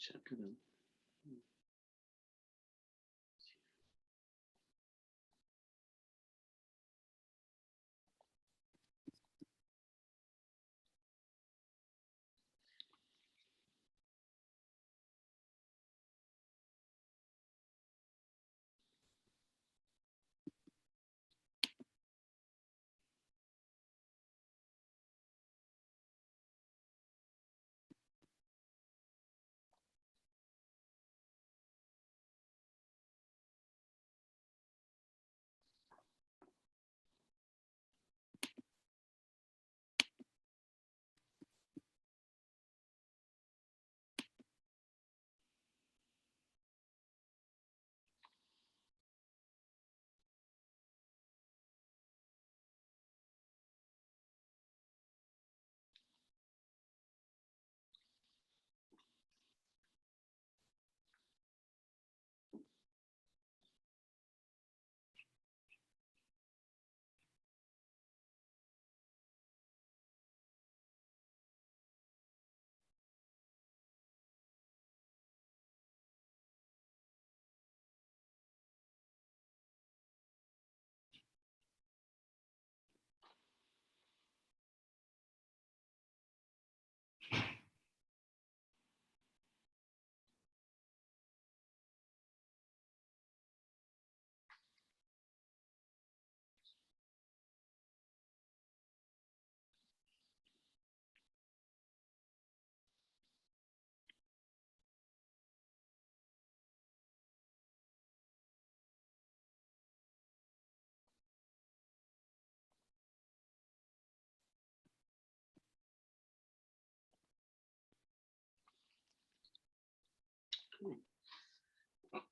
chapter then.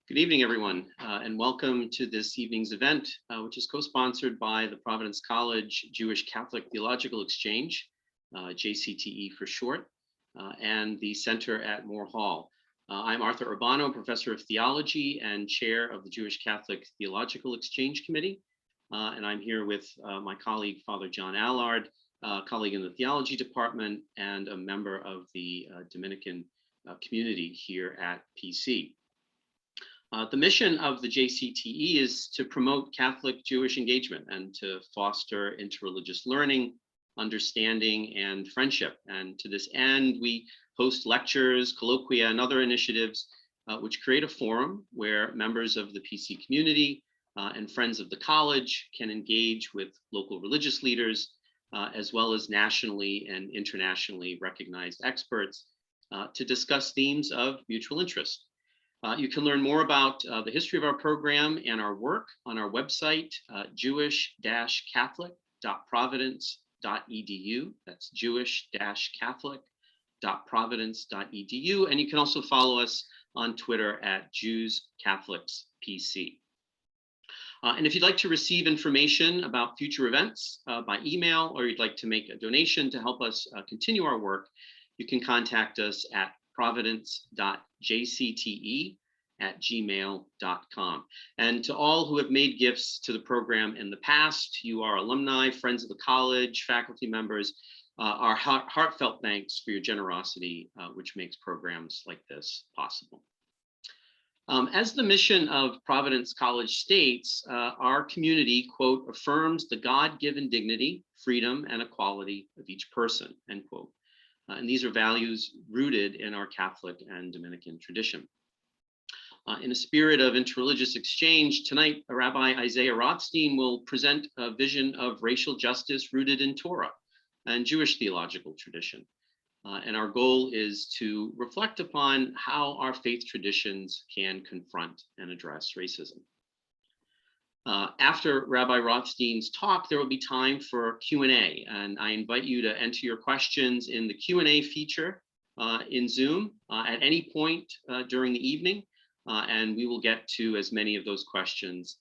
Good evening, everyone, and welcome to this evening's event, which is co-sponsored by the Providence College Jewish Catholic Theological Exchange, JCTE for short, and the Center at Moore Hall. I'm Arthur Urbano, Professor of Theology and Chair of the Jewish Catholic Theological Exchange Committee, and I'm here with my colleague, Father John Allard, colleague in the Theology Department and a member of the Dominican community here at PC. The mission of the JCTE is to promote Catholic Jewish engagement and to foster interreligious learning, understanding, and friendship. And to this end, we host lectures, colloquia, and other initiatives which create a forum where members of the PC community and friends of the college can engage with local religious leaders, as well as nationally and internationally recognized experts to discuss themes of mutual interest. You can learn more about the history of our program and our work on our website, jewish-catholic.providence.edu. That's jewish-catholic.providence.edu. And you can also follow us on Twitter at JewsCatholicsPC. And if you'd like to receive information about future events by email, or you'd like to make a donation to help us continue our work, you can contact us at providence.jcte@gmail.com. And to all who have made gifts to the program in the past, you are alumni, friends of the college, faculty members, our heartfelt thanks for your generosity, which makes programs like this possible. As the mission of Providence College states, our community, quote, affirms the God-given dignity, freedom, and equality of each person, end quote. And these are values rooted in our Catholic and Dominican tradition. In a spirit of interreligious exchange, tonight, Rabbi Isaiah Rothstein will present a vision of racial justice rooted in Torah and Jewish theological tradition. And our goal is to reflect upon how our faith traditions can confront and address racism. After Rabbi Rothstein's talk, there will be time for Q&A, and I invite you to enter your questions in the Q&A feature in Zoom at any point during the evening, and we will get to as many of those questions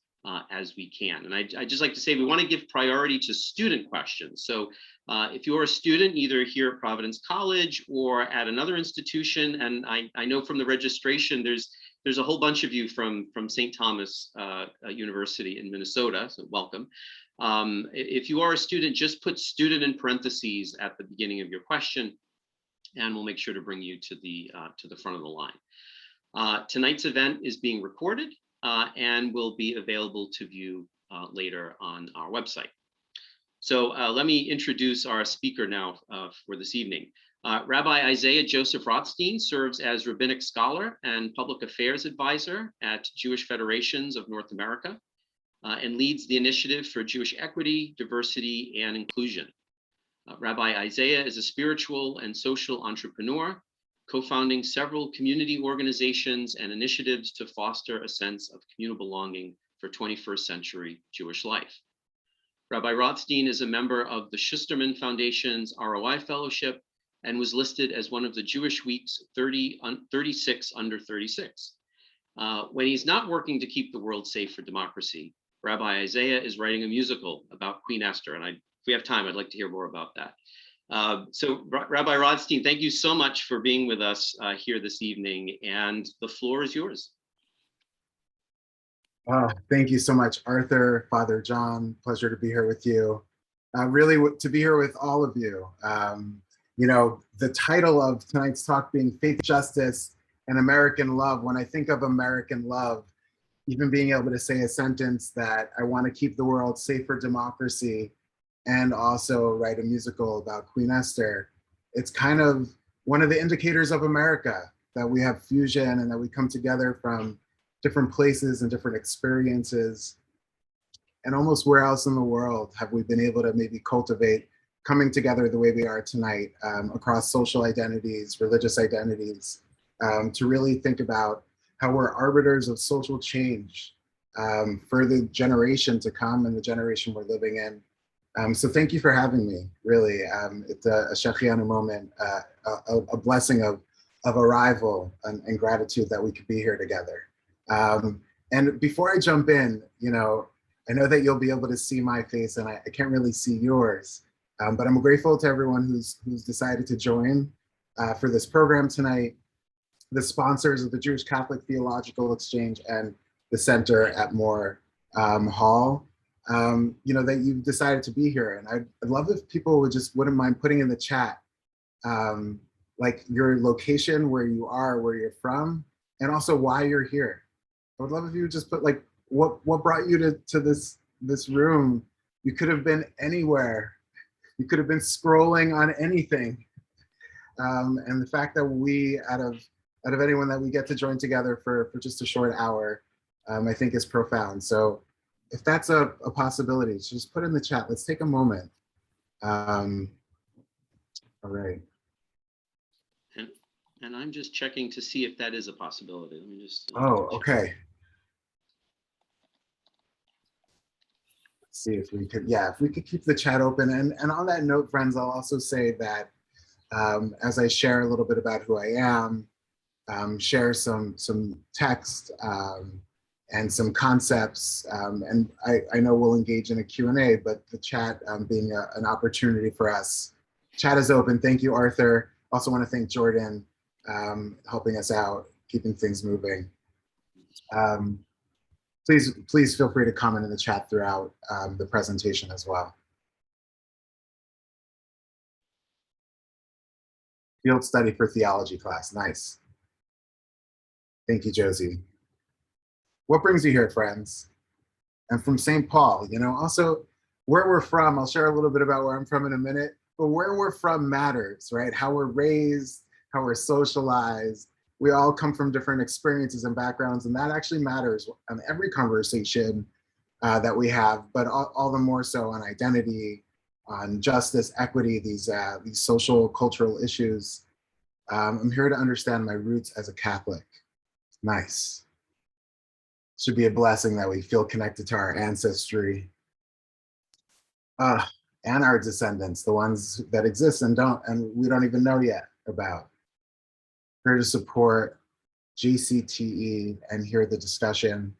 as we can. And I'd just like to say we want to give priority to student questions. So if you're a student, either here at Providence College or at another institution, and I know from the registration, there's a whole bunch of you from St. Thomas University in Minnesota, so welcome. If you are a student, just put student in parentheses at the beginning of your question. and we'll make sure to bring you to the front of the line. Tonight's event is being recorded and will be available to view later on our website. So let me introduce our speaker now for this evening. Rabbi Isaiah Joseph Rothstein serves as rabbinic scholar and public affairs advisor at Jewish Federations of North America and leads the initiative for Jewish equity, diversity, and inclusion. Rabbi Isaiah is a spiritual and social entrepreneur, co-founding several community organizations and initiatives to foster a sense of communal belonging for 21st century Jewish life. Rabbi Rothstein is a member of the Schusterman Foundation's ROI Fellowship and was listed as one of the Jewish Week's 36 under 36. When he's not working to keep the world safe for democracy, Rabbi Isaiah is writing a musical about Queen Esther, and if we have time, I'd like to hear more about that. So Rabbi Rothstein, thank you so much for being with us here this evening, and the floor is yours. Thank you so much, Arthur, Father John. Pleasure to be here with you. Really to be here with all of you. You know, the title of tonight's talk being Faith, Justice, and American Love. When I think of American love, even being able to say a sentence that I want to keep the world safe for democracy and also write a musical about Queen Esther, it's kind of one of the indicators of America, that we have fusion and that we come together from different places and different experiences. And almost where else in the world have we been able to maybe cultivate coming together the way we are tonight across social identities, religious identities, to really think about how we're arbiters of social change for the generation to come and the generation we're living in. So thank you for having me, really. It's a Shechianu moment, a blessing of arrival and gratitude that we could be here together. And before I jump in, you know, I know that you'll be able to see my face and I can't really see yours, but I'm grateful to everyone who's decided to join for this program tonight, the sponsors of the Jewish Catholic Theological Exchange and the Center at Moore Hall, you know, that you've decided to be here. And I'd love if people wouldn't mind putting in the chat, like your location, where you are, where you're from, and also why you're here. I would love if you would just put like, what brought you to this room? You could have been anywhere. You could have been scrolling on anything. And the fact that we, out of anyone that we get to join together for just a short hour, I think is profound. So if that's a possibility, just put in the chat. Let's take a moment. All right. And I'm just checking to see if that is a possibility. Let me just. Oh, okay. See if we could, if we could keep the chat open. And on that note, friends, I'll also say that as I share a little bit about who I am, share some text and some concepts, and I know we'll engage in a Q&A, but the chat being an opportunity for us. Chat is open. Thank you, Arthur. Also want to thank Jordan helping us out, keeping things moving. Please feel free to comment in the chat throughout the presentation as well. Field study for theology class, nice. Thank you, Josie. What brings you here, friends? I'm from St. Paul, you know, also where we're from, I'll share a little bit about where I'm from in a minute, but where we're from matters, right? How we're raised, how we're socialized. We all come from different experiences and backgrounds, and that actually matters on every conversation that we have, but all the more so on identity, on justice, equity, these social, cultural issues. I'm here to understand my roots as a Catholic. Nice. Should be a blessing that we feel connected to our ancestry and our descendants, the ones that exist and we don't even know yet about. Here to support JCTE and hear the discussion.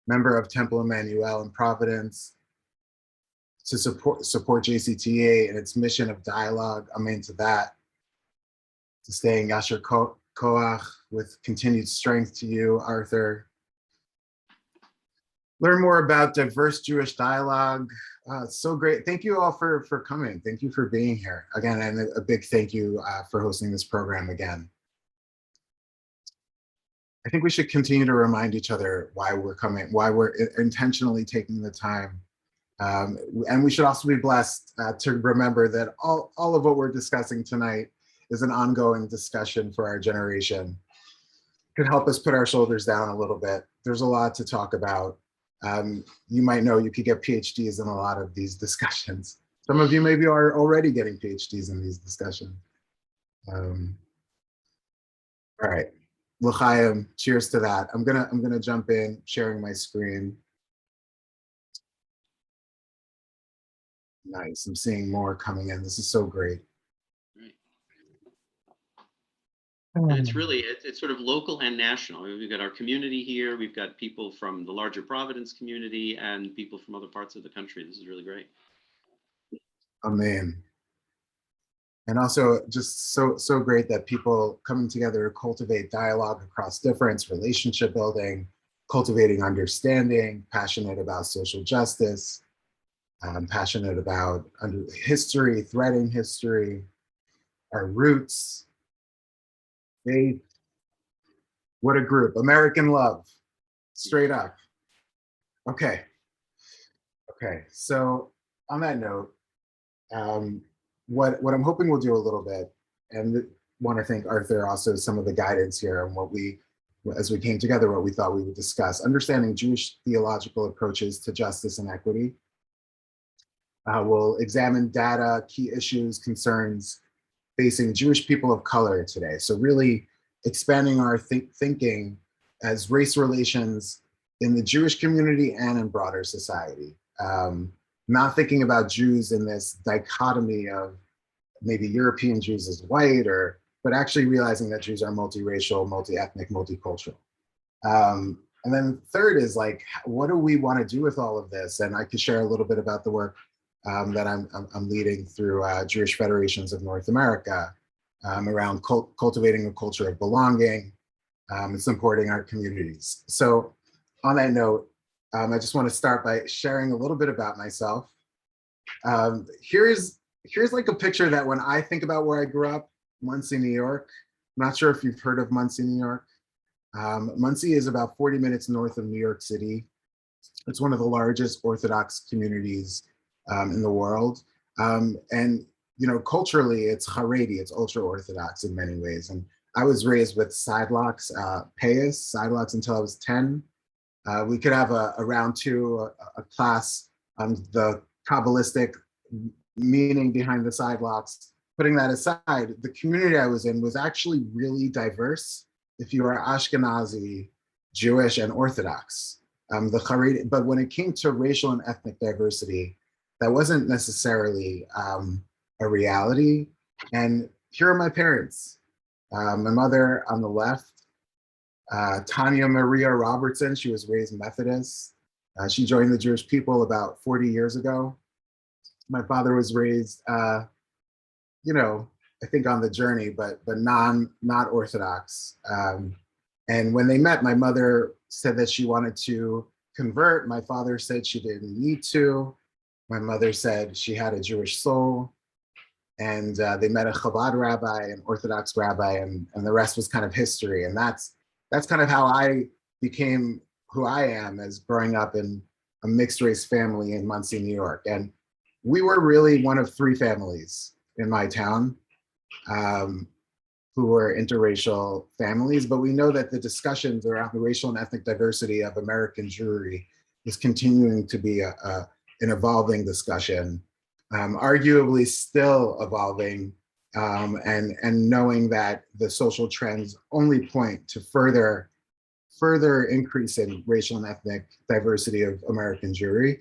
Member of Temple Emmanuel in Providence, to support JCTE and its mission of dialogue. Amen to that. To stay in Yasher Koach with continued strength to you, Arthur. learn more about diverse Jewish dialogue. So great. Thank you all for coming. Thank you for being here again. And a big thank you for hosting this program again. I think we should continue to remind each other why we're coming, why we're intentionally taking the time. And we should also be blessed to remember that all of what we're discussing tonight is an ongoing discussion for our generation. It could help us put our shoulders down a little bit. There's a lot to talk about. You might know you could get PhDs in a lot of these discussions. Some of you maybe are already getting PhDs in these discussions. All right, l'chaim, cheers to that. I'm gonna jump in, sharing my screen. Nice, I'm seeing more coming in. This is so great. Right. And it's really, it's sort of local and national. We've got our community here. We've got people from the larger Providence community and people from other parts of the country. This is really great. Amen. And also just so great that people coming together to cultivate dialogue across difference, relationship building, cultivating understanding, passionate about social justice, passionate about history, threading history, our roots, faith. What a group. American love, straight up. Okay. So on that note, what I'm hoping we'll do a little bit, and want to thank Arthur also some of the guidance here and what we, as we came together, what we thought we would discuss, understanding Jewish theological approaches to justice and equity. We'll examine data, key issues, concerns facing Jewish people of color today. So really expanding our thinking as race relations in the Jewish community and in broader society. Not thinking about Jews in this dichotomy of maybe European Jews as white, but actually realizing that Jews are multiracial, multi-ethnic, multicultural. And then third is like, what do we want to do with all of this? And I could share a little bit about the work that I'm leading through Jewish Federations of North America around cultivating a culture of belonging and supporting our communities. So on that note, I just want to start by sharing a little bit about myself. Here's like a picture that when I think about where I grew up, Muncie, New York. I'm not sure if you've heard of Muncie, New York. Muncie is about 40 minutes north of New York City. It's one of the largest Orthodox communities in the world. And culturally, it's Haredi, it's ultra-Orthodox in many ways. And I was raised with sidelocks, payas, sidelocks until I was 10. We could have a round two, a class on the Kabbalistic meaning behind the sidelocks. Putting that aside, the community I was in was actually really diverse if you are Ashkenazi, Jewish, and Orthodox. The Haredi, but when it came to racial and ethnic diversity, that wasn't necessarily a reality. And here are my parents. My mother on the left, Tanya Maria Robertson, she was raised Methodist. She joined the Jewish people about 40 years ago. My father was raised, I think on the journey, but not Orthodox. And when they met, my mother said that she wanted to convert. My father said she didn't need to. My mother said she had a Jewish soul. And they met a Chabad rabbi, an Orthodox rabbi, and the rest was kind of history. And that's kind of how I became who I am as growing up in a mixed race family in Muncie, New York. And we were really one of three families in my town who were interracial families, but we know that the discussions around the racial and ethnic diversity of American Jewry is continuing to be an evolving discussion, arguably still evolving, and knowing that the social trends only point to further increase in racial and ethnic diversity of American Jewry.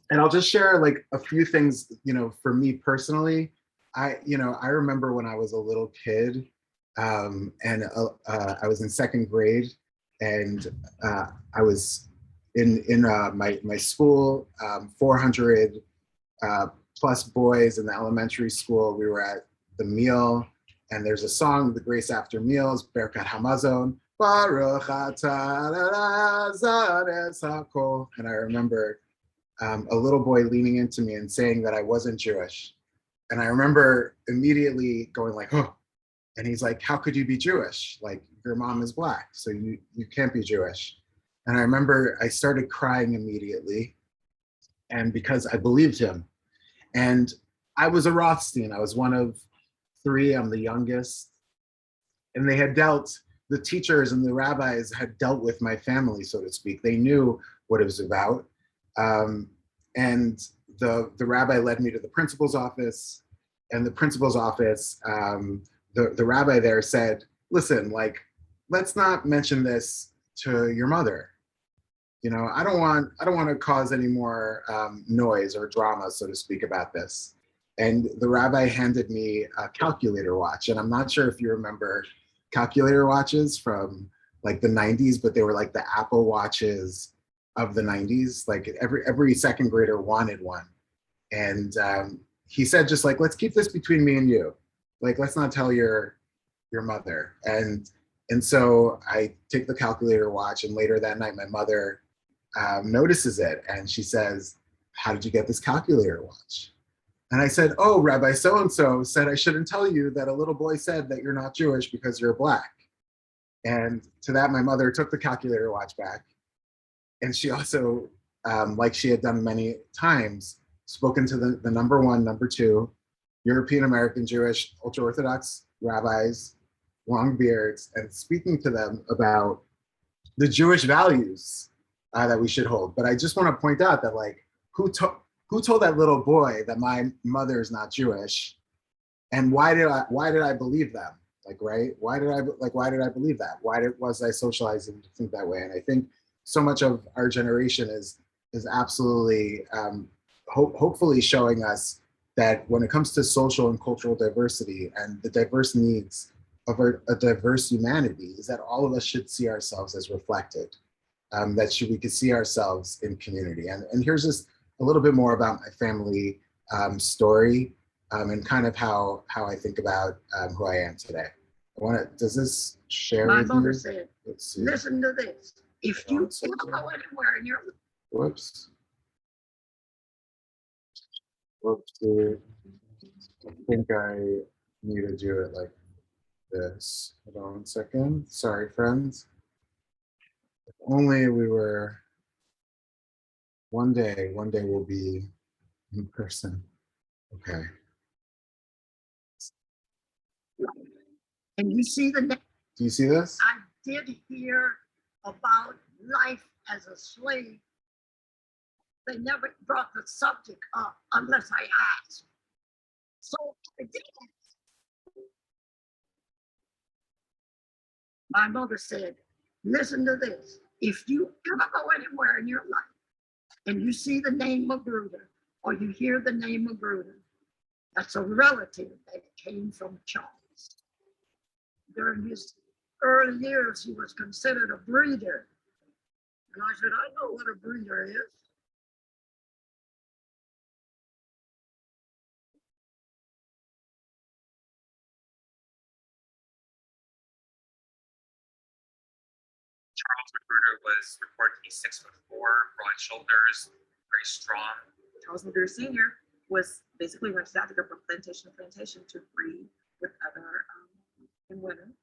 And I'll just share like a few things, for me personally. I remember when I was a little kid, and I was in second grade, and I was in my school, 400 plus boys in the elementary school. We were at the meal, and there's a song, The Grace After Meals, Berkat Hamazon. Baruch atah Adonai Zares hakol. And I remember a little boy leaning into me and saying that I wasn't Jewish. And I remember immediately going like, oh, and he's like, how could you be Jewish? Like your mom is black, so you can't be Jewish. And I remember I started crying immediately. And because I believed him. And I was a Rothstein. I was one of three. I'm the youngest. And the teachers and the rabbis had dealt with my family, so to speak. They knew what it was about. And the rabbi led me to the principal's office. And the principal's office, the rabbi there said, listen, like, let's not mention this to your mother. You know, I don't want to cause any more noise or drama, so to speak, about this. And the rabbi handed me a calculator watch. And I'm not sure if you remember calculator watches from like the 90s, but they were like the Apple watches of the 90s. Like every second grader wanted one. And he said, just like, let's keep this between me and you. Like, let's not tell your mother. And so I take the calculator watch, and later that night, my mother notices it, and she says, how did you get this calculator watch? And I said, oh, Rabbi so-and-so said I shouldn't tell you that a little boy said that you're not Jewish because you're black. And to that, my mother took the calculator watch back. And she also, like she had done many times, spoken to the number one, number two, European American Jewish ultra-Orthodox rabbis, long beards, and speaking to them about the Jewish values that we should hold. But I just want to point out that, like, who told that little boy that my mother is not Jewish, and why did I believe them? Like, right? Why did I believe that? Was I socializing to think that way? And I think so much of our generation is absolutely hopefully showing us that when it comes to social and cultural diversity and the diverse needs of a diverse humanity, is that all of us should see ourselves as reflected, we could see ourselves in community. And here's just a little bit more about my family story and kind of how I think about who I am today. Does this share My with mother you? said, listen to this. If you go anywhere in your Whoops. Whoops. I think I need to do it like this. Hold on 1 second. Sorry, friends. If only we were, one day we'll be in person. Okay. and you see the Do you see this? I did hear about life as a slave. They never brought the subject up unless I asked. So I did. My mother said, listen to this. If you ever go anywhere in your life and you see the name Magruder or you hear the name Magruder, that's a relative that came from Charles. During his early years, he was considered a breeder. And I said, I know what a breeder is. Charles Magruder was reported to be 6'4", broad shoulders, very strong. Charles Magruder Sr. was basically went to South Africa from plantation to plantation to breed with other women.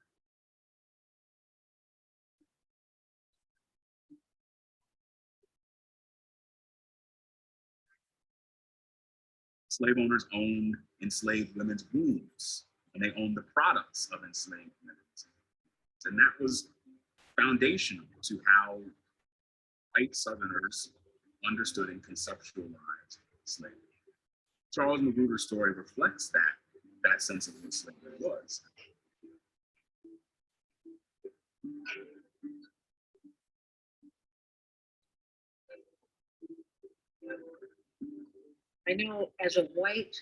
Slave owners owned enslaved women's wombs, and they owned the products of enslaved women. And that was foundational to how white Southerners understood and conceptualized slavery. Charles Magruder's story reflects that sense of what slavery was. I know as a white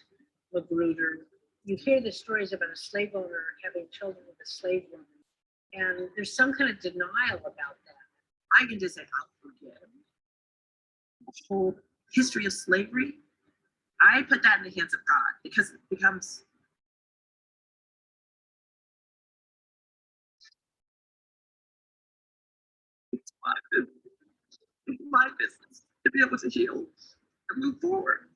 Magruder, you hear the stories about a slave owner having children with a slave woman, and there's some kind of denial about that. I can just say, I'll forget the whole history of slavery. I put that in the hands of God because it becomes It's my business. It's my business to be able to heal and move forward.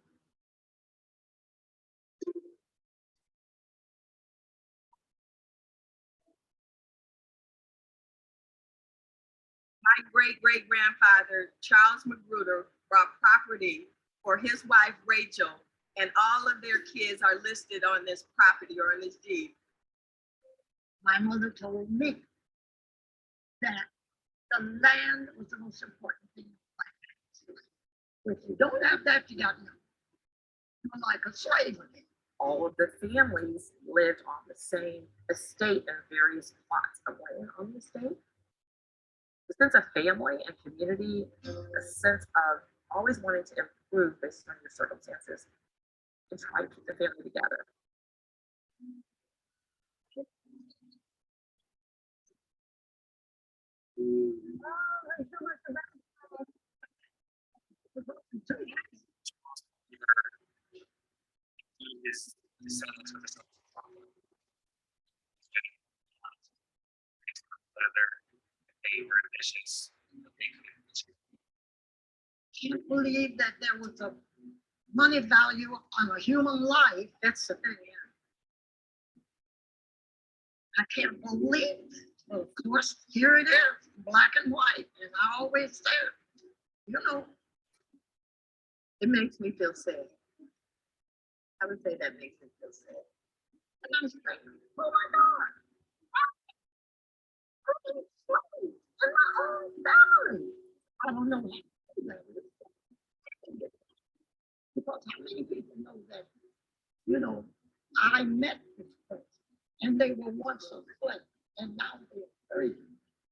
My great-great-grandfather, Charles Magruder, brought property for his wife, Rachel, and all of their kids are listed on this property or on this deed. My mother told me that the land was the most important thing in life. If you don't have that, you got nothing. You're like a slave again. All of the families lived on the same estate and various plots of land on the estate. The sense of family and community, a sense of always wanting to improve based on your circumstances and try to keep the family together. His descendants with his whether they were ambitious, they could Can't believe that there was a money value on a human life. That's the thing, I can't believe it. But of course, here it is, black and white, and I always said, you know, it makes me feel sad. I would say that makes me feel sad. and I'm saying, oh my God, I'm in slaves in my own family. I don't know how that is. Because how many people know that, you know, I met this person and they were once a slave and now they're free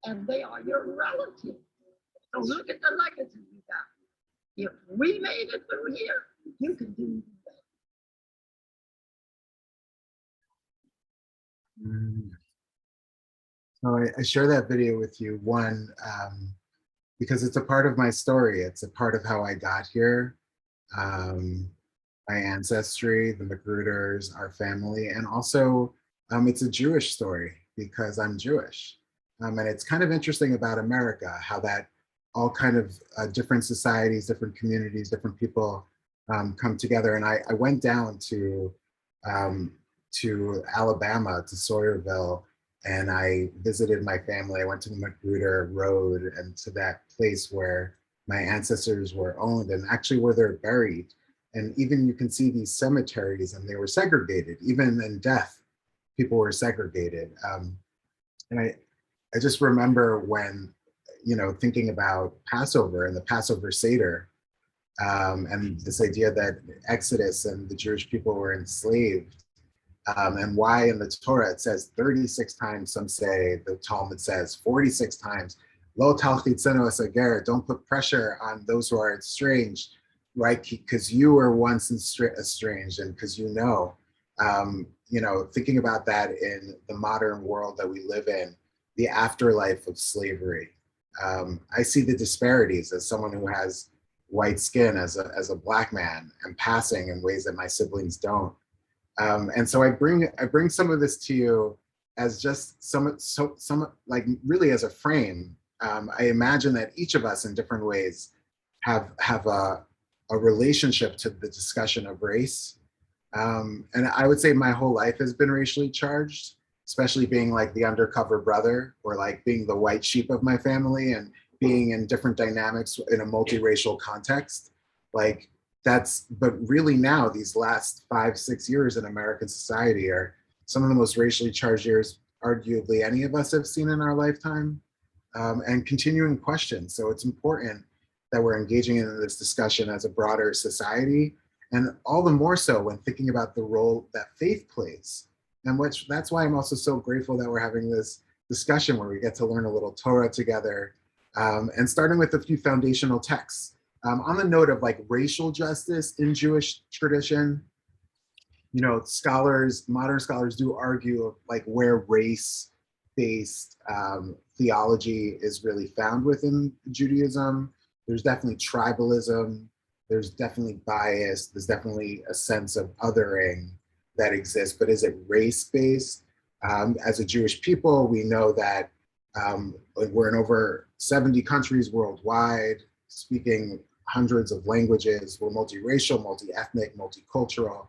and they are your relative. So look at the legacy you got. If we made it through here, you can do that. So I share that video with you, one, because it's a part of my story. It's a part of how I got here, my ancestry, the Magruders, our family, and also it's a Jewish story because I'm Jewish. And it's kind of interesting about America, how that all kind of different societies, different communities, different people come together. And I went down to Alabama, to Sawyerville, and I visited my family. I went to the Magruder Road and to that place where my ancestors were owned and actually where they're buried. And even you can see these cemeteries and they were segregated. Even in death, people were segregated. And I just remember when, you know, thinking about Passover and the Passover Seder, and this idea that Exodus and the Jewish people were enslaved, and why in the Torah it says 36 times, some say, the Talmud says 46 times, Lo talchitzenu es hager, don't put pressure on those who are estranged, right? Because you were once estranged, and because you know, thinking about that in the modern world that we live in, the afterlife of slavery. I see the disparities as someone who has white skin, as a Black man, and passing in ways that my siblings don't. And so I bring some of this to you as just some like really as a frame. I imagine that each of us in different ways have a relationship to the discussion of race. And I would say my whole life has been racially charged, especially being like the undercover brother or like being the white sheep of my family and being in different dynamics in a multiracial context. Like but really now these last 5-6 years in American society are some of the most racially charged years arguably any of us have seen in our lifetime, and continuing questions. So it's important that we're engaging in this discussion as a broader society, and all the more so when thinking about the role that faith plays. And that's why I'm also so grateful that we're having this discussion where we get to learn a little Torah together, and starting with a few foundational texts. On the note of like racial justice in Jewish tradition, you know, modern scholars do argue of like where race-based theology is really found within Judaism. There's definitely tribalism, there's definitely bias, there's definitely a sense of othering that exists, but is it race-based? As a Jewish people, we know that We're in over 70 countries worldwide, speaking hundreds of languages. We're multiracial, multi-ethnic, multicultural.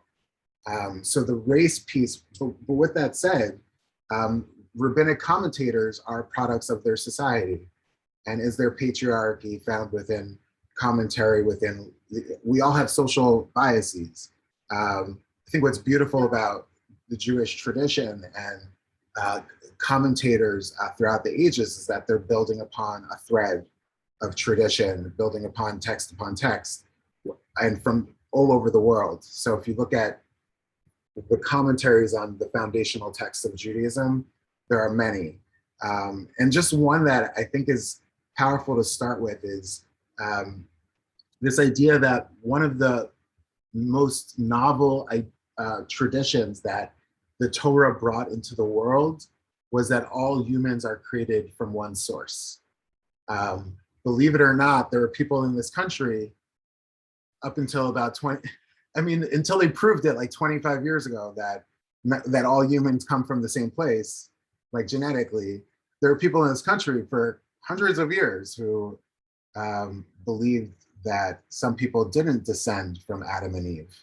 So the race piece, but with that said, rabbinic commentators are products of their society. And is there patriarchy found within commentary, we all have social biases. I think what's beautiful about the Jewish tradition and commentators throughout the ages is that they're building upon a thread of tradition, building upon text, and from all over the world. So if you look at the commentaries on the foundational texts of Judaism, there are many. And just one that I think is powerful to start with is this idea that one of the most novel traditions that the Torah brought into the world was that all humans are created from one source. Believe it or not, there are people in this country up until about until they proved it like 25 years ago that all humans come from the same place, like genetically. There are people in this country for hundreds of years who believed that some people didn't descend from Adam and Eve.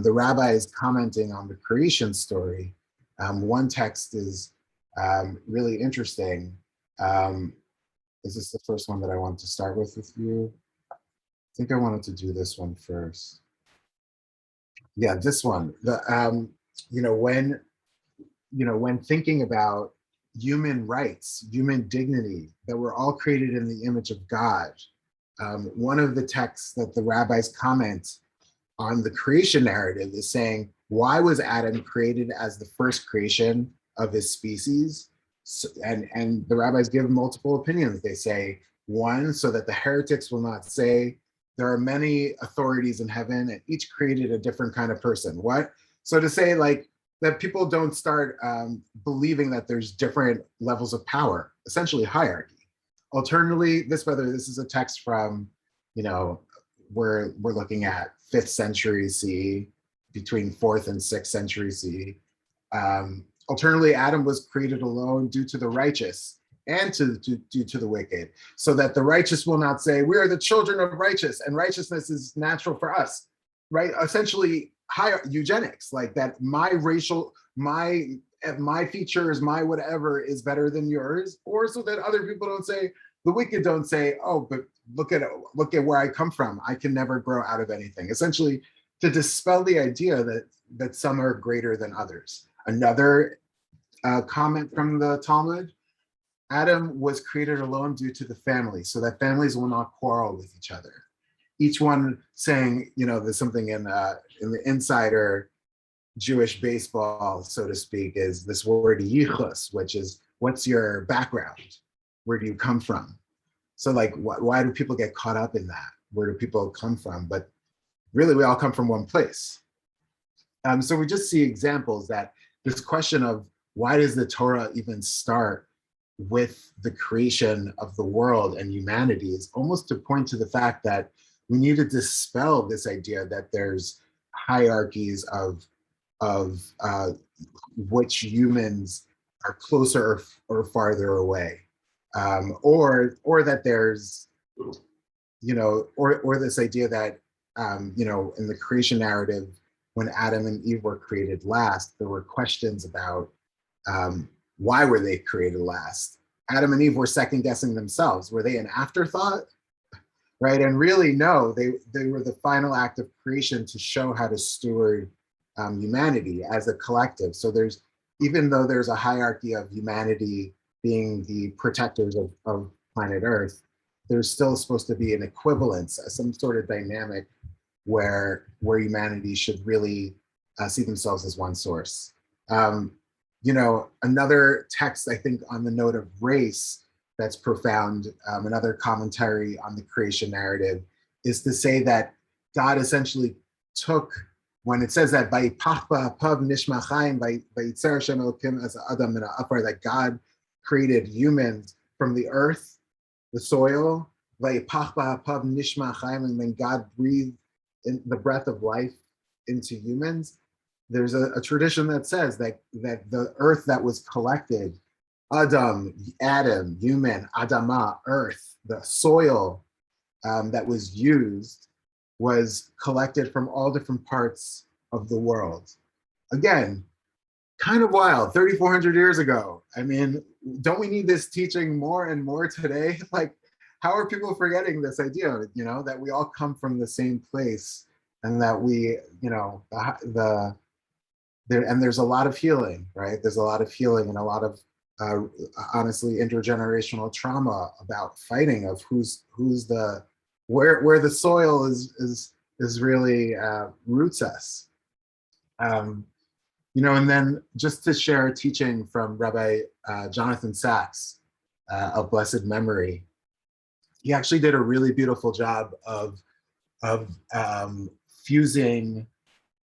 The Rabbi is commenting on the creation story. One text is really interesting. Is this the first one that I want to start with you? I think I wanted to do this one first. Yeah, this one. When thinking about human rights, human dignity, that we're all created in the image of God. One of the texts that the rabbis comment on the creation narrative is saying, why was Adam created as the first creation of his species? And the rabbis give multiple opinions. They say, one, so that the heretics will not say, there are many authorities in heaven and each created a different kind of person. What? So to say like that people don't start believing that there's different levels of power, essentially hierarchy. Alternatively, this is a text from, we're looking at 5th century CE, between 4th and 6th century CE. Alternatively, Adam was created alone due to the righteous and due to the wicked, so that the righteous will not say, we are the children of righteous and righteousness is natural for us, right? Essentially, eugenics, like that my features, my whatever is better than yours, or so that other people don't say, the wicked don't say, oh, but look at where I come from. I can never grow out of anything. Essentially, to dispel the idea that some are greater than others. Another comment from the Talmud, Adam was created alone due to the family, so that families will not quarrel with each other. Each one saying, there's something in the insider Jewish baseball, so to speak, is this word yichus, which is, what's your background? Where do you come from? So like, why do people get caught up in that? Where do people come from? But really, we all come from one place. So we just see examples that this question of why does the Torah even start with the creation of the world and humanity is almost to point to the fact that we need to dispel this idea that there's hierarchies of which humans are closer or farther away, or that there's, or this idea that, in the creation narrative, when Adam and Eve were created last, there were questions about why were they created last? Adam and Eve were second guessing themselves. Were they an afterthought? Right? And really, no, they were the final act of creation to show how to steward humanity as a collective. So even though there's a hierarchy of humanity being the protectors of planet Earth, there's still supposed to be an equivalence, some sort of dynamic where humanity should really see themselves as one source. Another text, I think, on the note of race that's profound, another commentary on the creation narrative, is to say that God essentially took, when it says that that God created humans from the earth, the soil, and then God breathed in the breath of life into humans. There's a tradition that says that the earth that was collected Adam, human, Adama, earth, the soil that was used was collected from all different parts of the world. Again, kind of wild, 3,400 years ago. I mean, don't we need this teaching more and more today? Like, how are people forgetting this idea, that we all come from the same place and that we, there's a lot of healing, right? There's a lot of healing and a lot of, honestly, intergenerational trauma about fighting of where the soil is really roots us. And then just to share a teaching from Rabbi Jonathan Sachs of blessed memory, he actually did a really beautiful job of fusing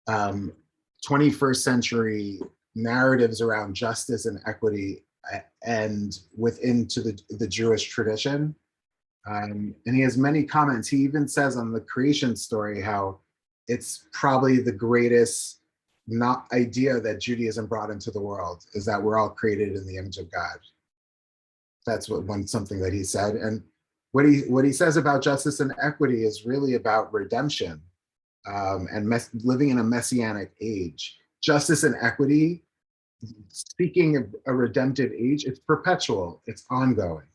21st century narratives around justice and equity and into the Jewish tradition. And he has many comments. He even says on the creation story how it's probably the greatest idea that Judaism brought into the world, is that we're all created in the image of God. That's something that he said. And what he says about justice and equity is really about redemption and living in a messianic age. Justice and equity, speaking of a redemptive age, it's perpetual, it's ongoing.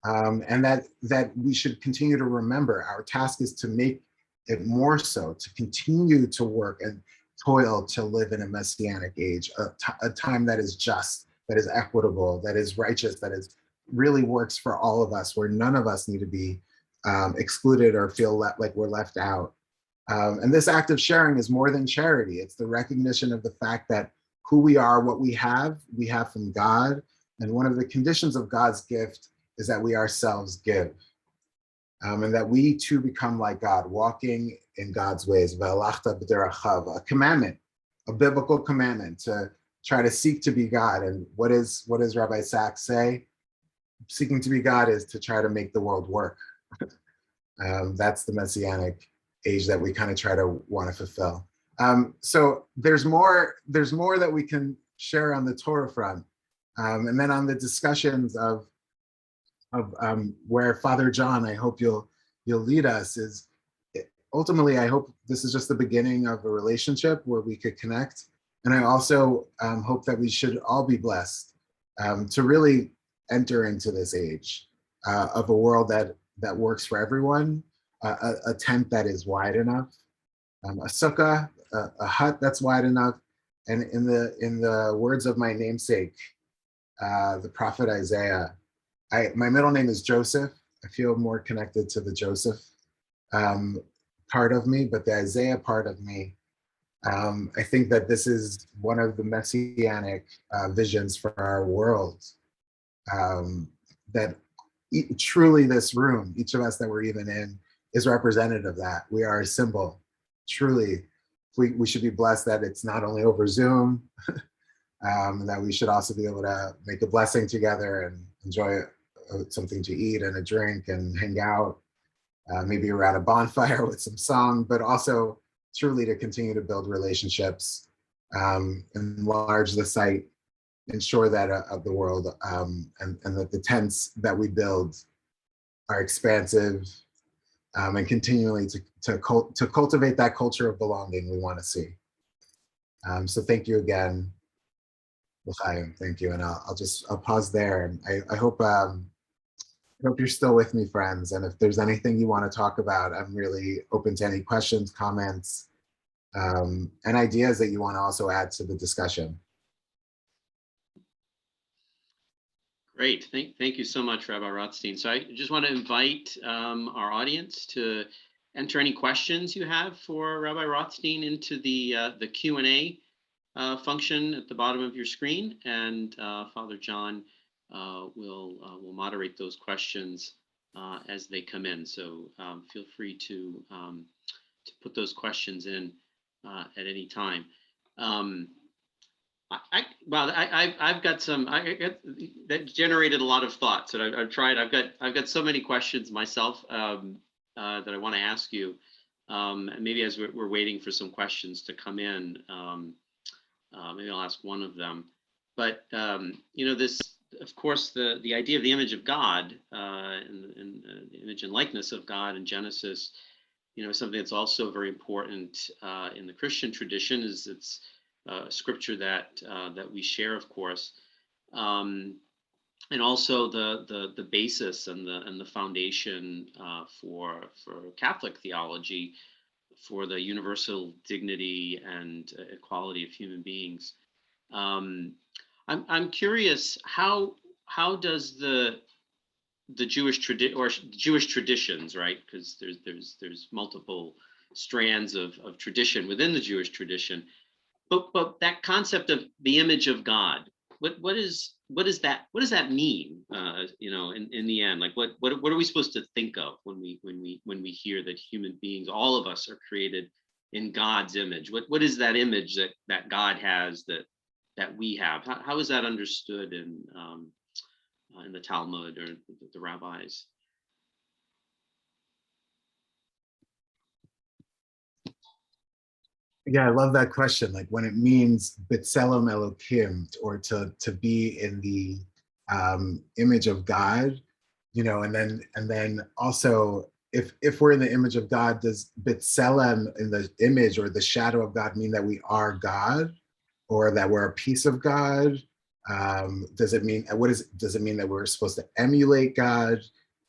And that we should continue to remember. Our task is to make it more so, to continue to work and toil to live in a messianic age, a time that is just, that is equitable, that is righteous, that really works for all of us, where none of us need to be excluded or feel like we're left out. And this act of sharing is more than charity. It's the recognition of the fact that who we are, what we have from God. And one of the conditions of God's gift is that we ourselves give. And that we too become like God, walking in God's ways. A commandment, a biblical commandment to try to seek to be God. And what does Rabbi Sachs say? Seeking to be God is to try to make the world work. That's the messianic age that we kind of try to want to fulfill. So there's more that we can share on the Torah front. And then on the discussions of where Father John, I hope you'll lead us, is ultimately, I hope this is just the beginning of a relationship where we could connect. And I also hope that we should all be blessed to really enter into this age of a world that works for everyone, a tent that is wide enough, a sukkah, a hut that's wide enough. And in the words of my namesake, the prophet Isaiah, my middle name is Joseph. I feel more connected to the Joseph part of me, but the Isaiah part of me, I think that this is one of the messianic visions for our world. That truly this room, each of us that we're even in, is representative of that. We are a symbol. Truly, we should be blessed that it's not only over Zoom, that we should also be able to make a blessing together and enjoy something to eat and a drink and hang out, maybe around a bonfire with some song, but also truly to continue to build relationships, enlarge the site, ensure that of the world, and that the tents that we build are expansive, and continually to cultivate that culture of belonging we want to see. So thank you again, L'chaim. Thank you, and I'll pause there. And I hope you're still with me, friends. And if there's anything you want to talk about, I'm really open to any questions, comments, and ideas that you want to also add to the discussion. Great, thank you so much, Rabbi Rothstein. So I just want to invite our audience to enter any questions you have for Rabbi Rothstein into the Q&A function at the bottom of your screen, and Father John will moderate those questions as they come in. So feel free to put those questions in at any time. I've got some. That generated a lot of thoughts, and I've tried. I've got so many questions myself that I want to ask you. And maybe as we're waiting for some questions to come in, maybe I'll ask one of them. But of course, the idea of the image of God and the image and likeness of God in Genesis, something that's also very important in the Christian tradition. Is it's scripture that we share, of course, and also the basis and the foundation for Catholic theology, for the universal dignity and equality of human beings. I'm curious, how does the Jewish traditions, right? Because there's multiple strands of tradition within the Jewish tradition, but that concept of the image of God, what does that mean? In the end, like what are we supposed to think of when we hear that human beings, all of us, are created in God's image? What is that image that God has that we have? How is that understood in the Talmud or the rabbis? Yeah, I love that question. Like when it means B'Tselem Elokim, or to be in the image of God, and then also if we're in the image of God, does B'Tselem, in the image or the shadow of God, mean that we are God, or that we're a piece of God? Does it mean does it mean that we're supposed to emulate God?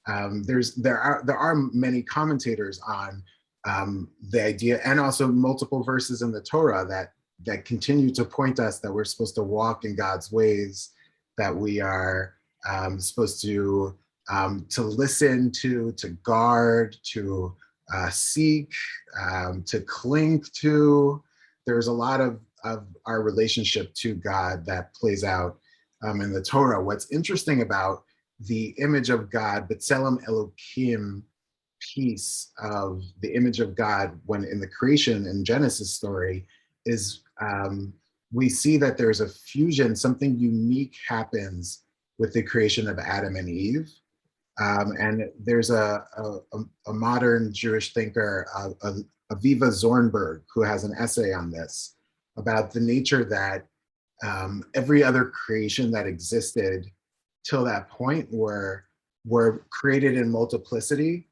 There are many commentators on the idea, and also multiple verses in the Torah that continue to point us that we're supposed to walk in God's ways, that we are supposed to listen to guard, to seek, to cling to. There's a lot of our relationship to God that plays out in the Torah. What's interesting about the image of God, B'Tselem Elokim, piece of the image of God when in the creation in Genesis story, is we see that there's a fusion, something unique happens with the creation of Adam and Eve. And there's a modern Jewish thinker, Aviva Zornberg, who has an essay on this, about the nature that every other creation that existed till that point were created in multiplicity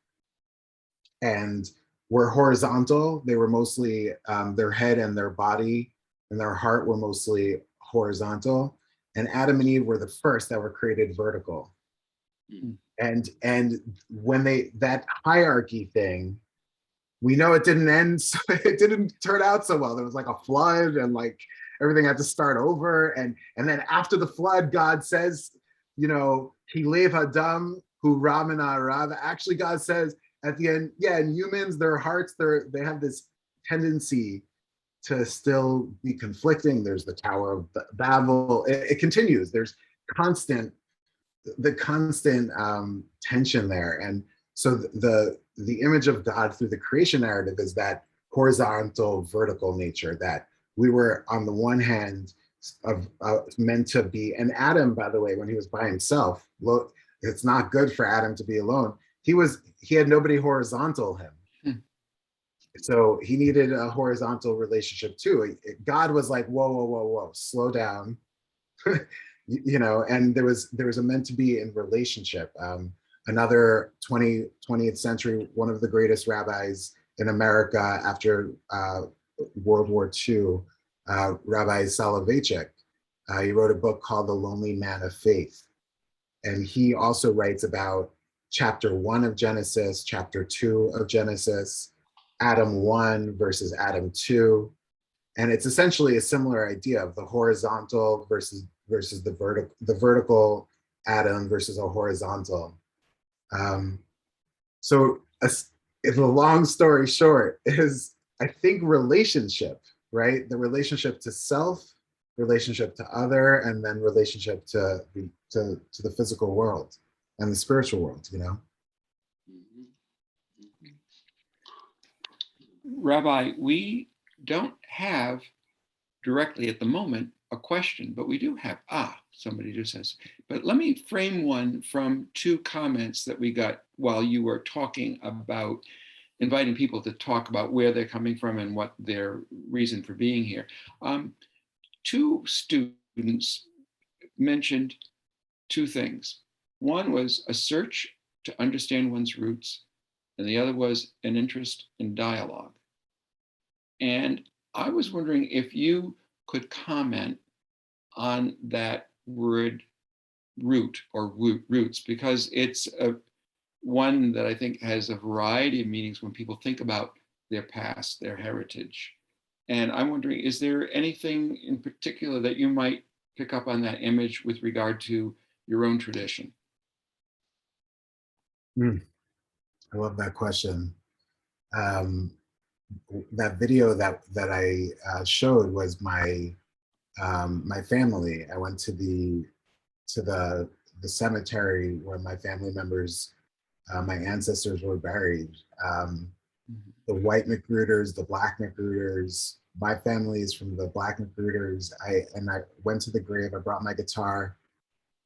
and were horizontal. They were mostly, their head and their body and their heart were mostly horizontal. And Adam and Eve were the first that were created vertical. Mm. And when that hierarchy thing, we know it didn't end, so it didn't turn out so well. There was like a flood, and like everything had to start over. And then after the flood, God says, Hilev Hadam Hu Ramana Rav. Actually, God says at the end, yeah, in humans, their hearts, they have this tendency to still be conflicting. There's the Tower of Babel. It continues. There's constant tension there. And so the image of God through the creation narrative is that horizontal, vertical nature, that we were on the one hand meant to be. And Adam, by the way, when he was by himself, look, it's not good for Adam to be alone. He had nobody horizontal him. So he needed a horizontal relationship too. God was like, whoa, slow down. And there was a meant to be in relationship. Another 20th century, one of the greatest rabbis in America after World War II, Rabbi Soloveitchik, he wrote a book called The Lonely Man of Faith. And he also writes about chapter 1 of Genesis, chapter 2 of Genesis, Adam 1 versus Adam 2. And it's essentially a similar idea of the horizontal versus the vertical Adam versus a horizontal. So if a long story short is, I think, relationship, right? The relationship to self, relationship to other, and then relationship to the physical world and the spiritual world, Rabbi, we don't have directly at the moment a question, but we do have, somebody just says, but let me frame one from 2 comments that we got while you were talking about inviting people to talk about where they're coming from and what their reason for being here. 2 students mentioned two things. One was a search to understand one's roots, and the other was an interest in dialogue. And I was wondering if you could comment on that word root or roots, because it's one that I think has a variety of meanings when people think about their past, their heritage. And I'm wondering, is there anything in particular that you might pick up on that image with regard to your own tradition? I love that question. That video that I showed was my my family. I went to the cemetery where my family members, my ancestors were buried. The white Macrooters, the black Macrooters. My family is from the black Macrooters. I went to the grave. I brought my guitar,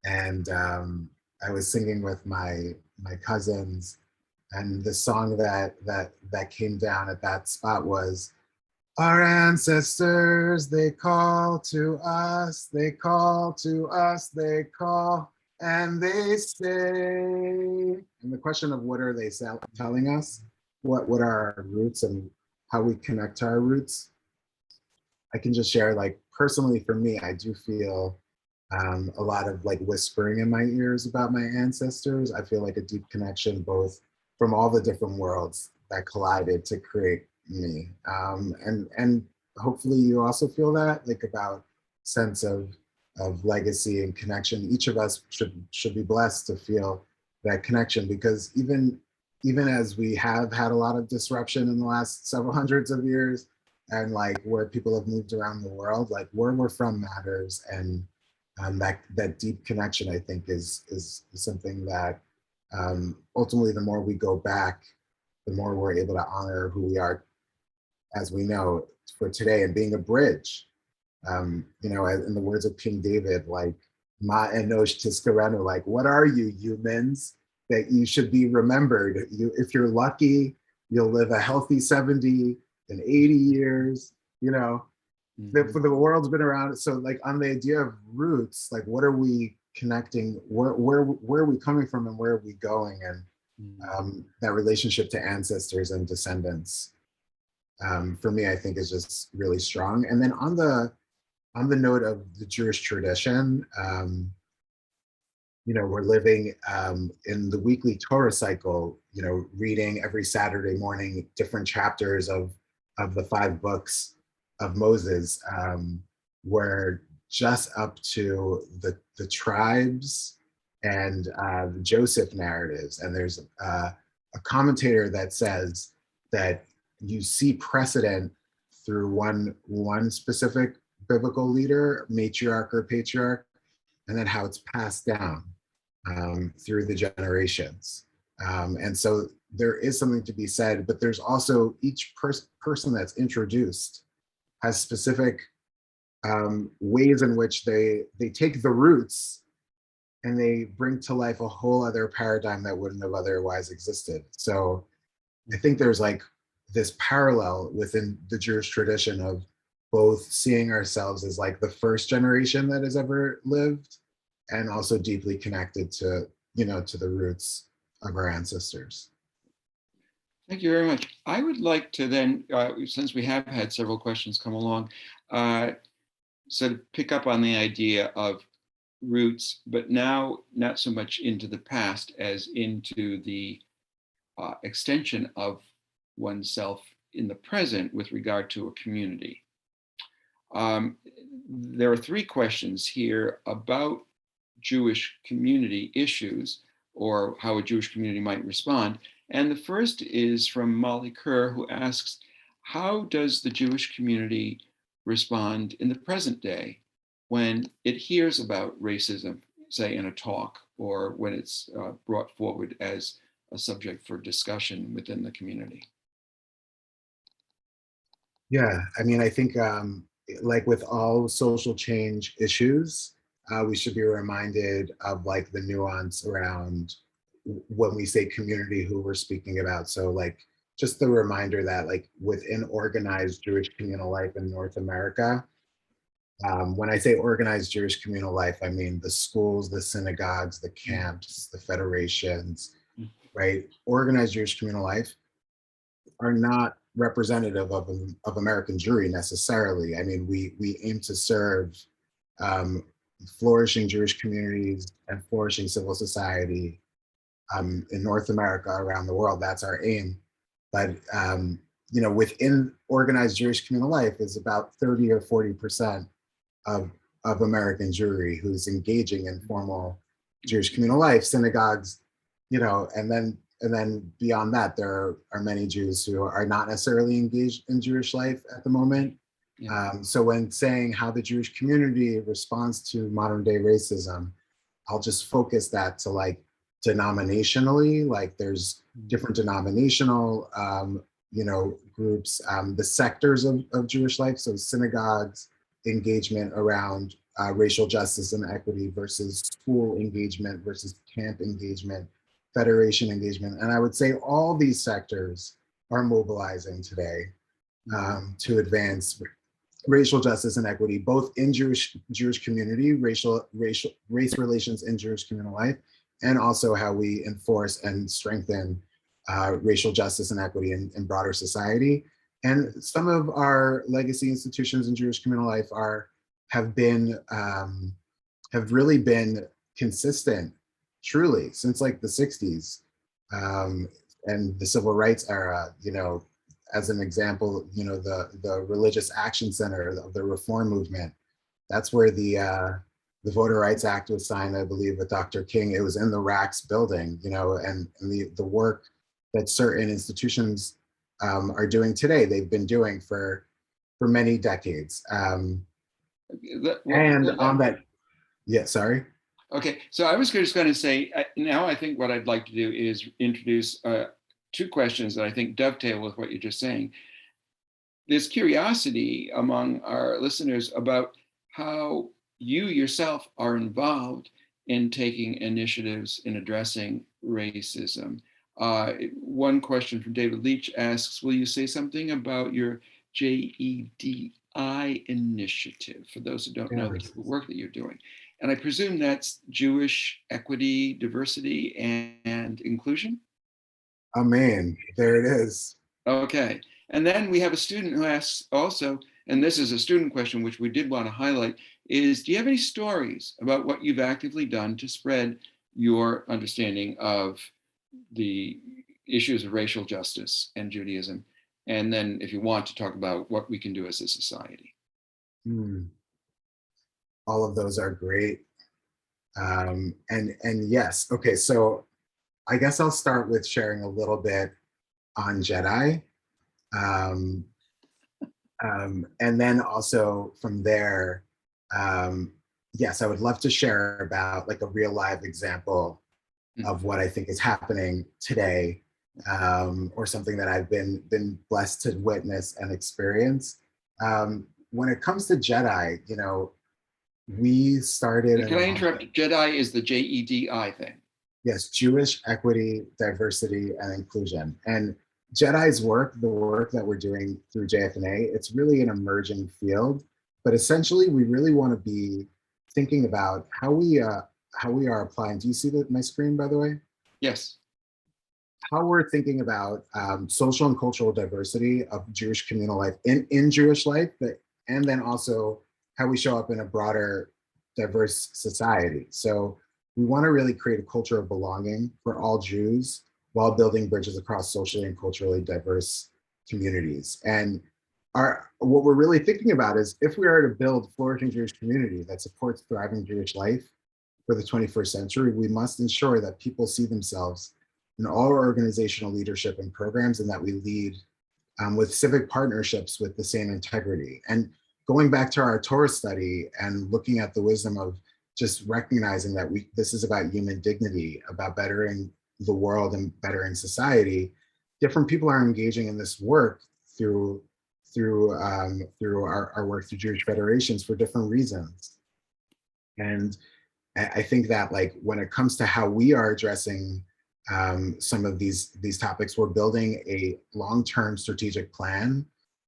and I was singing with my cousins. And the song that came down at that spot was, "Our ancestors, they call to us, they call to us, they call, and they say." And the question of what are they telling us? What are our roots and how we connect to our roots? I can just share, like, personally for me, I do feel a lot of like whispering in my ears about my ancestors. I feel like a deep connection, both from all the different worlds that collided to create me. And hopefully you also feel that, like, about sense of legacy and connection. Each of us should be blessed to feel that connection, because even as we have had a lot of disruption in the last several hundreds of years, and like where people have moved around the world, like where we're from matters. And that deep connection, I think, is something that ultimately, the more we go back, the more we're able to honor who we are, as we know, for today, and being a bridge. You know, in the words of King David, like, "Ma enosh tiskarenu," like, what are you, humans, that you should be remembered? If you're lucky, you'll live a healthy 70 and 80 years, you know. The world's been around. So, like, on the idea of roots, like, what are we connecting? Where are we coming from, and where are we going? And that relationship to ancestors and descendants, for me, I think, is just really strong. And then on the note of the Jewish tradition, you know, we're living in the weekly Torah cycle, you know, reading every Saturday morning different chapters of the 5 books of Moses. We're just up to the tribes and the Joseph narratives. And there's a commentator that says that you see precedent through one specific biblical leader, matriarch or patriarch, and then how it's passed down through the generations. And so there is something to be said, but there's also each person that's introduced has specific ways in which they take the roots and they bring to life a whole other paradigm that wouldn't have otherwise existed. So I think there's like this parallel within the Jewish tradition of both seeing ourselves as like the first generation that has ever lived, and also deeply connected to, you know, to the roots of our ancestors. Thank you very much. I would like to then, since we have had several questions come along, sort of pick up on the idea of roots, but now not so much into the past as into the extension of oneself in the present with regard to a community. There are 3 questions here about Jewish community issues, or how a Jewish community might respond. And the first is from Molly Kerr, who asks, how does the Jewish community respond in the present day when it hears about racism, say in a talk, or when it's brought forward as a subject for discussion within the community? Yeah, I mean, I think like with all social change issues, we should be reminded of like the nuance around when we say community, who we're speaking about. So like just the reminder that like within organized Jewish communal life in North America, When I say organized Jewish communal life, I mean the schools, the synagogues, the camps, the federations, right? Organized Jewish communal life are not representative of American Jewry necessarily. I mean, we aim to serve flourishing Jewish communities and flourishing civil society in North America, around the world. That's our aim. But you know, within organized Jewish communal life is about 30 or 40% of American Jewry who's engaging in formal Jewish communal life, synagogues, you know, and then beyond that, there are many Jews who are not necessarily engaged in Jewish life at the moment. Yeah. So when saying how the Jewish community responds to modern day racism, I'll just focus that to like denominationally, like there's different denominational, you know, groups, the sectors of Jewish life. So synagogues, engagement around racial justice and equity versus school engagement versus camp engagement, federation engagement. And I would say all these sectors are mobilizing today to advance racial justice and equity, both in Jewish community, race relations in Jewish communal life, and also how we enforce and strengthen racial justice and equity in broader society. And some of our legacy institutions in Jewish communal life have really been consistent, truly, since like the 60s and the civil rights era. You know, as an example, you know, the Religious Action Center of the Reform Movement. That's where the Voter Rights Act was signed, I believe, with Dr. King. It was in the RACS building, you know, and the work that certain institutions are doing today, they've been doing for many decades. And on that, yeah, sorry. Okay, so I was just going to say, now I think what I'd like to do is introduce two questions that I think dovetail with what you're just saying. There's curiosity among our listeners about how you yourself are involved in taking initiatives in addressing racism. One question from David Leach asks, will you say something about your JEDI initiative, for those who don't know the type of work that you're doing? And I presume that's Jewish equity, diversity, and inclusion? Amen. There it is. Okay. And then we have a student who asks also, and this is a student question, which we did want to highlight, is do you have any stories about what you've actively done to spread your understanding of the issues of racial justice and Judaism? And then if you want to talk about what we can do as a society. All of those are great. And yes, okay, so I guess I'll start with sharing a little bit on Jedi. And then also from there, yes, I would love to share about like a real live example of what I think is happening today, or something that I've been blessed to witness and experience. When it comes to Jedi, you know, we started. Can I interrupt? Jedi is the JEDI thing. Yes, Jewish equity, diversity, and inclusion. And Jedi's work, the work that we're doing through JFNA, it's really an emerging field. But essentially, we really want to be thinking about how we are applying. Do you see my screen, by the way? Yes. How we're thinking about social and cultural diversity of Jewish communal life in Jewish life, and then also how we show up in a broader, diverse society. So we want to really create a culture of belonging for all Jews while building bridges across socially and culturally diverse communities. And what we're really thinking about is if we are to build flourishing Jewish community that supports thriving Jewish life for the 21st century, we must ensure that people see themselves in all our organizational leadership and programs, and that we lead with civic partnerships with the same integrity. And going back to our Torah study and looking at the wisdom of just recognizing that this is about human dignity, about bettering the world and bettering society, different people are engaging in this work through our work through Jewish federations for different reasons. And I think that like when it comes to how we are addressing some of these topics, we're building a long-term strategic plan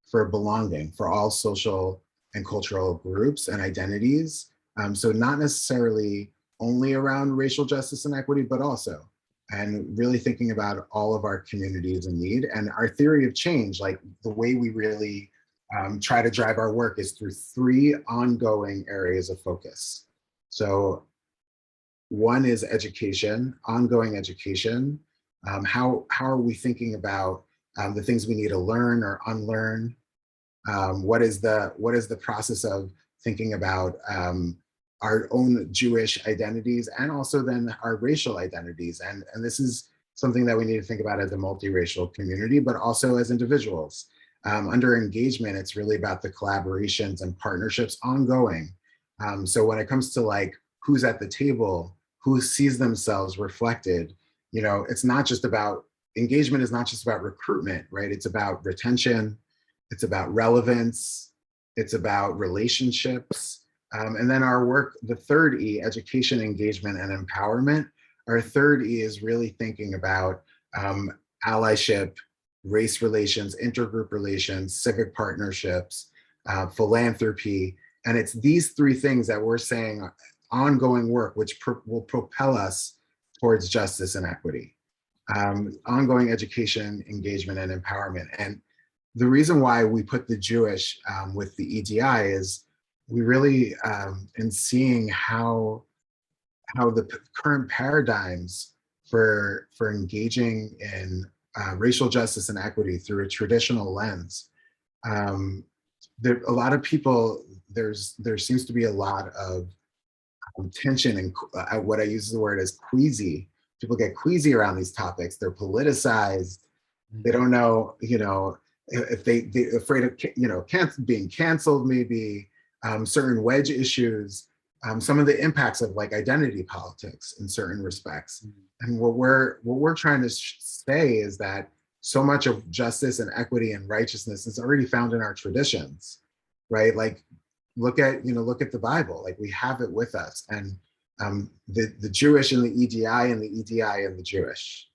for belonging for all social and cultural groups and identities. So not necessarily only around racial justice and equity, but also, and really thinking about all of our communities in need. And our theory of change, like the way we really try to drive our work, is through three ongoing areas of focus. So one is education, ongoing education. How are we thinking about the things we need to learn or unlearn? What is the process of thinking about our own Jewish identities and also then our racial identities? And this is something that we need to think about as a multiracial community, but also as individuals. Under engagement, it's really about the collaborations and partnerships ongoing. So when it comes to like who's at the table, who sees themselves reflected, it's not just about engagement, is not just about recruitment, right? It's about retention, it's about relevance, it's about relationships. And then our work, the third E, education, engagement, and empowerment. Our third E is really thinking about allyship, race relations, intergroup relations, civic partnerships, philanthropy. And it's these three things that we're saying ongoing work, which will propel us towards justice and equity. Ongoing education, engagement, and empowerment. And the reason why we put the Jewish with the EDI is we really, in seeing how the current paradigms for engaging in racial justice and equity through a traditional lens, there a lot of people, there seems to be a lot of tension and what I use the word as queasy. People get queasy around these topics. They're politicized. They don't know, if they're afraid of, being canceled, maybe certain wedge issues, some of the impacts of like identity politics in certain respects. And what we're trying to say is that so much of justice and equity and righteousness is already found in our traditions, right? Like look at the Bible, like we have it with us, and the Jewish and the EDI and the EDI and the Jewish.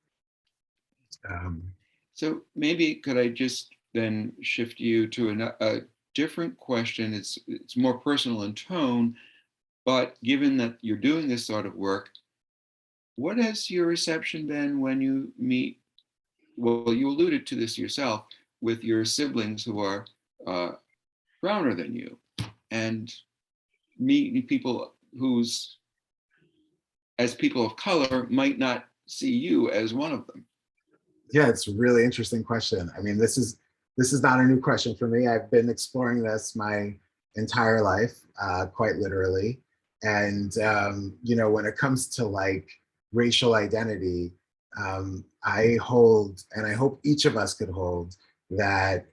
So maybe could I just then shift you to a different question? It's more personal in tone, but given that you're doing this sort of work, what has your reception been when you meet, well, you alluded to this yourself, with your siblings who are browner than you, and meeting people who's, as people of color, might not see you as one of them? Yeah, it's a really interesting question. I mean, this is not a new question for me. I've been exploring this my entire life, quite literally. And when it comes to like racial identity, I hold, and I hope each of us could hold, that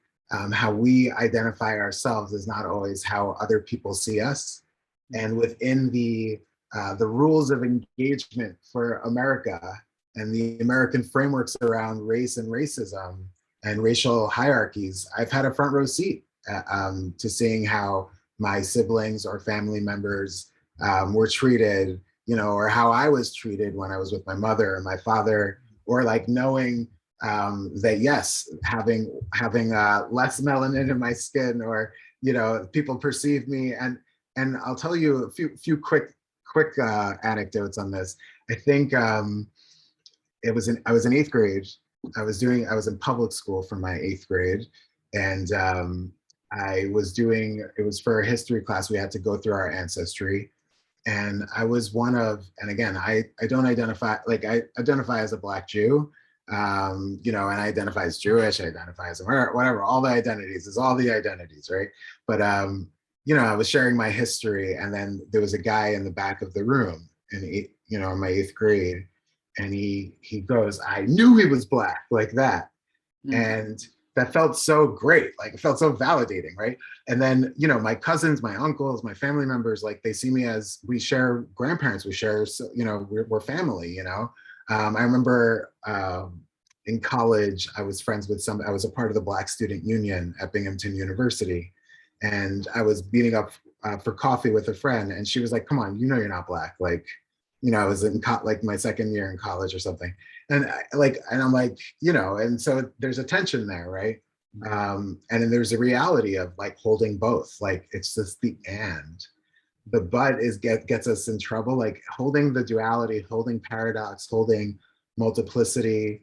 how we identify ourselves is not always how other people see us. And within the rules of engagement for America and the American frameworks around race and racism and racial hierarchies, I've had a front row seat to seeing how my siblings or family members were treated, or how I was treated when I was with my mother and my father, or like knowing that yes, having less melanin in my skin, or people perceive me, and I'll tell you a few quick anecdotes on this. I think I was in 8th grade. I was in public school for my 8th grade, and it was for a history class. We had to go through our ancestry, and I was one of, and again, I don't identify, like I identify as a Black Jew, and I identify as Jewish, I identify as whatever, all the identities, is all the identities, right? But I was sharing my history, and then there was a guy in the back of the room in my 8th grade, and he goes, "I knew he was Black," like that. And that felt so great, like it felt so validating, right? And then my cousins, my uncles, my family members, like they see me as, we share grandparents, we share, we're family. I remember in college, I was friends with I was a part of the Black Student Union at Binghamton University, and I was meeting up for coffee with a friend, and she was like, "Come on, you're not Black." Like, I was in like my 2nd year in college or something, and I'm like, and so there's a tension there, right? And then there's a reality of like holding both, like it's just the and. The but is gets us in trouble, like holding the duality, holding paradox, holding multiplicity,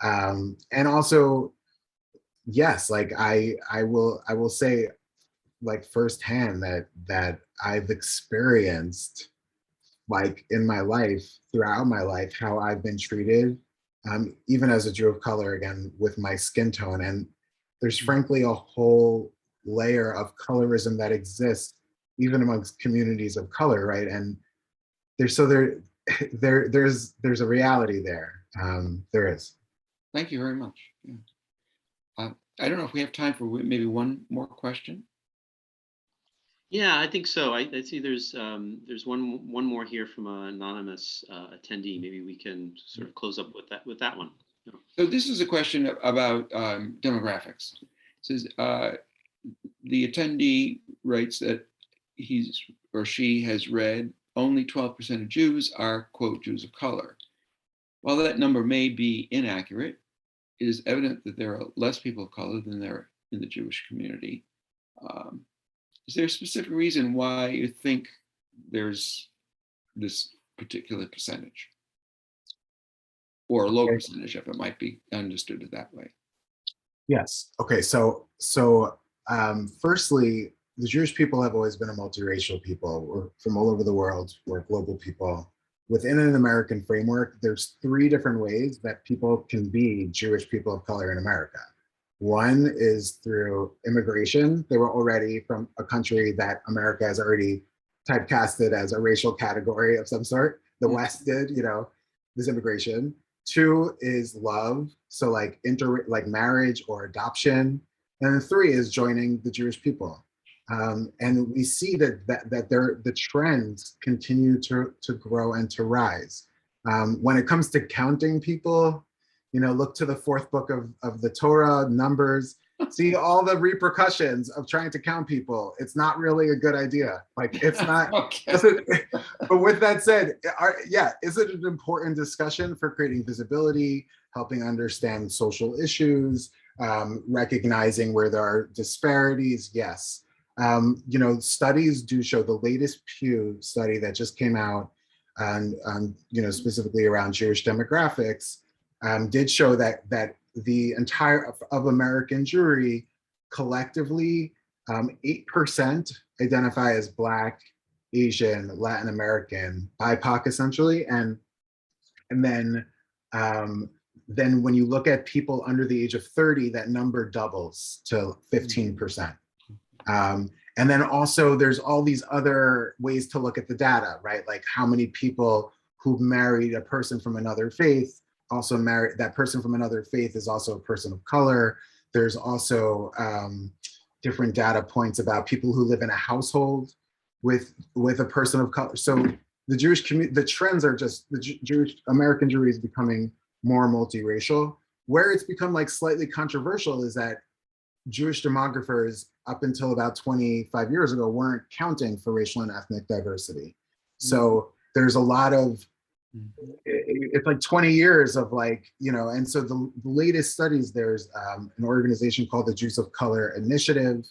and also, yes, like I will say like firsthand that I've experienced like in my life, throughout my life, how I've been treated, even as a Jew of color, again, with my skin tone. And there's frankly a whole layer of colorism that exists even amongst communities of color, right? And there's so there's a reality there. There is. Thank you very much. Yeah. I don't know if we have time for maybe one more question. Yeah, I think so. I see there's one more here from an anonymous attendee. Maybe we can sort of close up with that one. So this is a question about demographics. It says the attendee writes that he's or she has read only 12% of Jews are, quote, Jews of color. While that number may be inaccurate, it is evident that there are less people of color than there are in the Jewish community. Is there a specific reason why you think there's this particular percentage? Or a low percentage, if it might be understood that way? Yes. Okay. So firstly, the Jewish people have always been a multiracial people. We're from all over the world. We're global people. Within an American framework, there's 3 different ways that people can be Jewish people of color in America. One is through immigration. They were already from a country that America has already typecasted as a racial category of some sort. The West did, this immigration. 2 is love, so like marriage or adoption. And then 3 is joining the Jewish people. And we see that the trends continue to grow and to rise. When it comes to counting people, look to the 4th book of the Torah, Numbers, see all the repercussions of trying to count people. It's not really a good idea. Like it's not. Okay. But with that said, is it an important discussion for creating visibility, helping understand social issues, recognizing where there are disparities? Yes. Studies do show, the latest Pew study that just came out, and specifically around Jewish demographics, did show that the entire of American Jewry collectively, 8% identify as Black, Asian, Latin American, BIPOC essentially, and then when you look at people under the age of 30, that number doubles to 15%. And then also there's all these other ways to look at the data, right? Like how many people who married a person from another faith also married, that person from another faith is also a person of color. There's also different data points about people who live in a household with a person of color. So the Jewish community, the trends are just, the Jewish American Jewry is becoming more multiracial. Where it's become like slightly controversial is that Jewish demographers up until about 25 years ago weren't counting for racial and ethnic diversity. So there's a lot of, it's like 20 years of like, and so the latest studies, there's an organization called the Jews of Color Initiative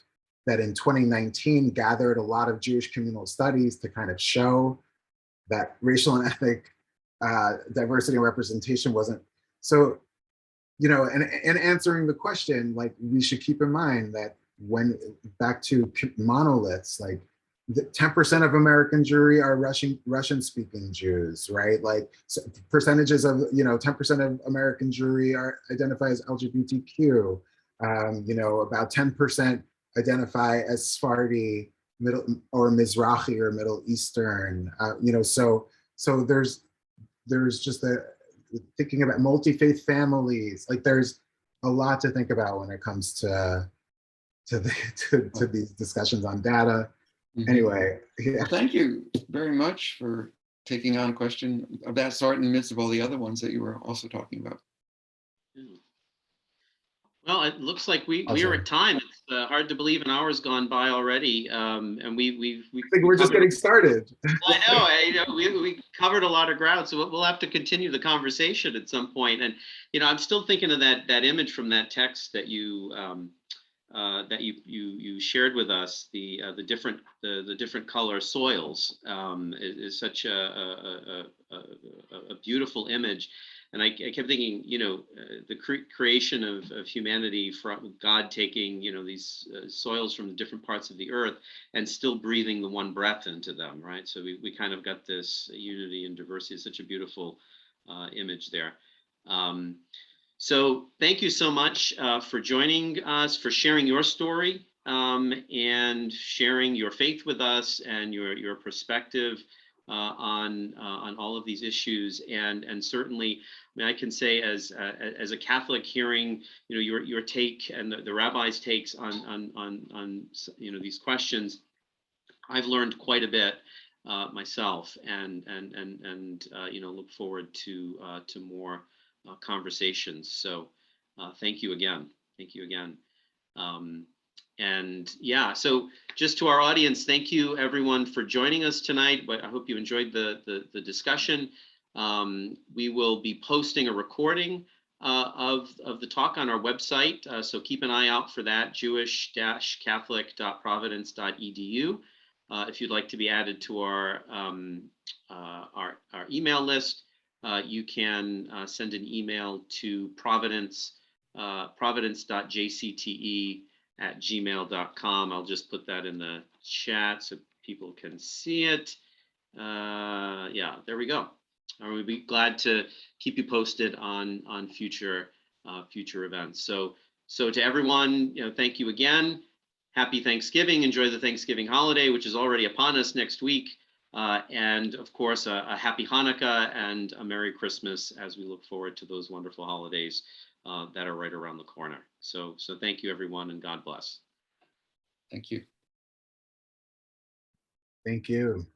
that in 2019 gathered a lot of Jewish communal studies to kind of show that racial and ethnic diversity and representation wasn't. So, and answering the question, like we should keep in mind that when back to monoliths, like 10% of American Jewry are Russian-speaking Jews, right? Like percentages of, 10% of American Jewry are identify as LGBTQ. About 10% identify as Sephardi, Middle or Mizrahi or Middle Eastern. So there's just thinking about multi-faith families. Like there's a lot to think about when it comes to these discussions on data. Anyway, yeah. Well, thank you very much for taking on a question of that sort in the midst of all the other ones that you were also talking about. Well, it looks like we Awesome. are at time. It's hard to believe an hour's gone by already, and we I think we're just covered- getting started. I know. We covered a lot of ground, so we'll have to continue the conversation at some point. And I'm still thinking of that image from that text that you shared with us. The different color soils is such a beautiful image. And I kept thinking, the creation of humanity, from God taking, these soils from the different parts of the earth and still breathing the one breath into them, right? So we kind of got this unity and diversity. It's such a beautiful image there. So thank you so much for joining us, for sharing your story and sharing your faith with us and your perspective on all of these issues. And certainly, I can say as a Catholic, hearing your take and the rabbi's takes on these questions, I've learned quite a bit myself, and look forward to more conversations. So thank you again. Thank you again. And yeah, so just to our audience, thank you everyone for joining us tonight. But I hope you enjoyed the discussion. We will be posting a recording of the talk on our website. So keep an eye out for that, jewish-catholic.providence.edu. If you'd like to be added to our email list, you can send an email to providence.jcte@gmail.com. I'll just put that in the chat so people can see it. Yeah, there we go. We'd be glad to keep you posted on future events. So to everyone, thank you again. Happy Thanksgiving. Enjoy the Thanksgiving holiday, which is already upon us next week. And of course, a happy Hanukkah and a Merry Christmas as we look forward to those wonderful holidays that are right around the corner. So thank you, everyone, and God bless. Thank you. Thank you.